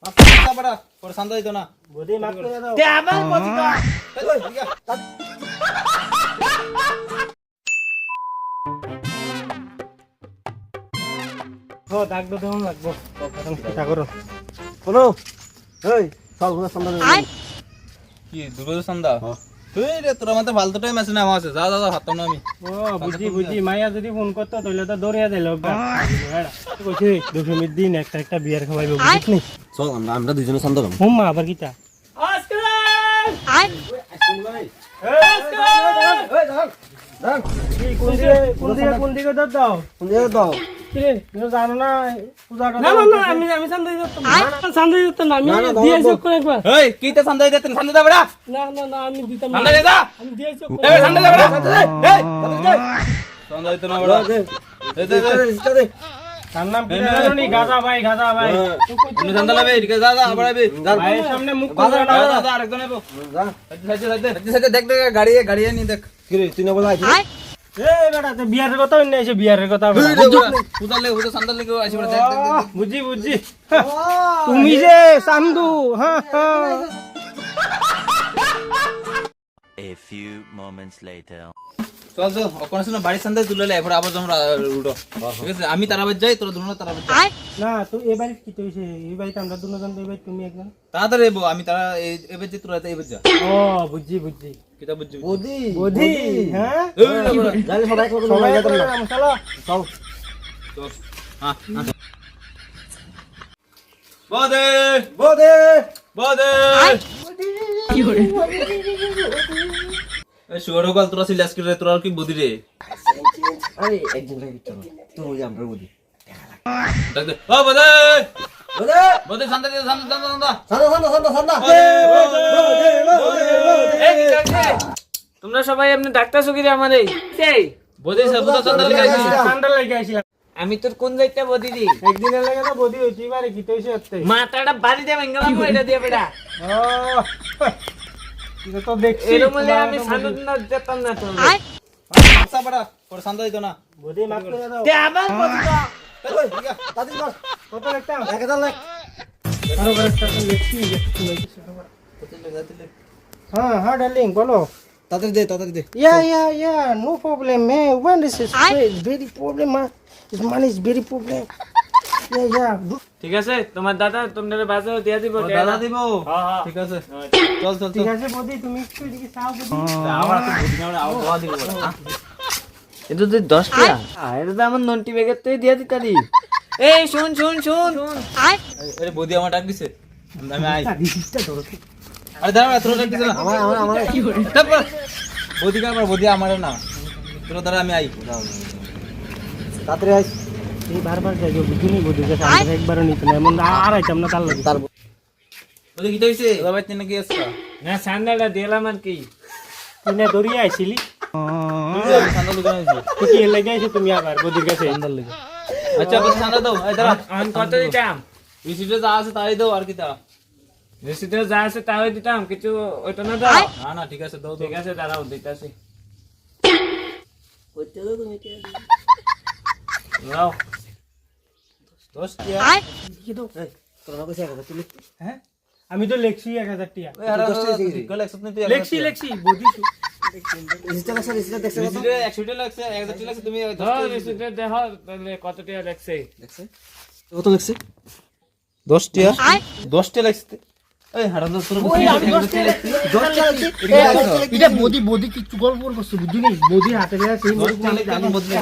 আপনি বড় পরে শান্ত হইতো না বদি মাফ করে দাও তে আবার বলছি তো ও ডাকবো দেবো লাগবো এখন চিন্তা করো বলো এই চল ঘুরে সন্ধ্যা কি দুর্গা সন্ধ্যা তুই রে তোর মতে ফালতু টাইম আছে না আমার আছে যা যা যা হাততাম না আমি ও বুঝি মাইয়া যদি ফোন করতো তাহলে তো দৌড়িয়া যাইল কইছি দশমীর দিন একটা বিয়ার খাওয়াইবো বুঝলি চল আমরা দুইজনে শান্ত হলাম হুম্মা আবার কিটা কোন দিকে দাও কিরে তুমি জানো না পূজা না আমি সান্দাই দিতাম সান্দাই দিতাম না আমি দিয়েছি কোন একবার এই কিতে শান্ত হইতে তুই শান্ত দা বড়া না আমি দিতাম শান্ত দে যা আমি দিয়েছি এই শান্ত দে বড়া এই শান্ত হইতো না বড়া দে দে তার নাম কি জানো নি গাজা ভাই তুমি শান্ত লাবে ঠিক আছে যা যা বড়াবি ভাইয়ের সামনে মুখ যা করে যা যা আরেকজন আইবো যা দেখ দেখ গাড়ি নি দেখ কি রে তুই না বলা আইছিস এই বেটা তো বিয়ারের কথা হইনি এসে বিয়ারের কথা পূজা লেগে শান্ত লেগে আসি বড়া দেখ দেখ বুঝি তুমি যে চান্দু হ্যাঁ A few moments later. চল চল ওখানে শুনে বাড়ির সামনে তুলে লে এরপর আবার তোমরা উঠো ঠিক আছে আমি তারাবাদ যাই তোরা দুনো তারাবাদ যাই না তো এই বাড়ি কি তো হইছে এই বাড়িতে আমরা দুজন এই বাড়ি তুমি একজন তাড়াতাড়ি এবো আমি তারা এবার যে তোরা এবার যা ও বুঝি কিতা বুঝছি বদি হ্যাঁ জানি সবাই করে সবাই যেতাম না চলো চল চল হ্যাঁ বদে বদে বদে এই শুয়ারো কল তোরা সিলাস করে তোরা কি বদি রে আরে একদিন লাগে চল তোর ওই আমরা বদি ডাক দে ও বদে বদে বদে শান্ত দে শান্ত সান্দা এই ডাক দে তোমরা সবাই এমনি ডাক্তারছো কি রে আমারে সেই বদে সবুজ শান্ত লেগে আসি ঠান্ডা লাগে আইছিলাম আমি তোর কোন যাইতা বদি দি একদিনের লাগে তো বদি হইছি বারে কি তো হইছে হতে মাথাটা বাড়ি দে ভাঙলাম এটা দিয়ে বেটা ও এটা তো দেখছি এর মধ্যে আমি সানু না যেতাম না তো আচ্ছা বড়া পরে শান্ত হইতো না বদি মাফ করে দাও তে আবার বলছি তো তাদের বস কত একটা 1000 লাখ আরো একটা লেখছি হ্যাঁ ডার্লিং বলো তাদের দে Yeah, no problem, man. When this is very problem, man. This money is very problem. Yeah. ঠিক আছে তোমার দাদা তোমাদের বাজারে দিয়া দিব দাদা দিব হ্যাঁ ঠিক আছে চল চল ঠিক আছে বদি তুমি একটু এদিকে চাও বদি আমার তো বদি না আবার দাওয়া দিব এটা তো 10 টাকা এটা তো আমার নন্টি ব্যাগের থেকে দিয়া দিতালি এই শুন আরে বদি আমার ডাক দিছে আমি আই আরে দাঁড়া তোর ডাক দিছে না আমার কি করে তারপর বদি কার বদি আমার না তোর দ্বারা আমি আই তাড়াতাড়ি আইস এই বারবার যাইও বুঝিনি বদি যে আমরা একবারও নিতে না এমন আর আইতাম না তার লাগে তার বদি কি হইছে দাদা তিন কি আছে না সান্দাটা দিলাম আর কি তুই দড়িয়ে আইছিলি আমি সান্দা লুকানো হইছে তুই কি লাগে আইছো তুমি আবার বদির কাছে সান্দা লাগে আচ্ছা বস সান্দা দাও এই দাঁড়া আমি কত দিতাম রিসিটে যা আছে তাই দাও আর কি তা রেসিতে যা আছে তাই দিতাম কিছু ওইটা না দাও না ঠিক আছে দাও ঠিক আছে দাঁড়াও দিতাছি দাও 10 টিয়া কি দাও তোর না কইছে 1000 তুই হ্যাঁ আমি তো লেখছি 1000 টাকা ওই আর 10 টিয়া গল 100 তুই লেখছি বদি রেজিস্টার দেখছ রিসিটে 100 টাকা লাগছে 1000 টাকা লাগছে তুমি দাও রেসিতে দেখো তাহলে কত টাকা লাগছে কত লাগছে 10 টিয়া 10 টিয়া লাগছে এই হাড়া তো তোর এটা বদি কি গল্প করছ বুঝিনি বদি হাতে লাগে সেই বদলে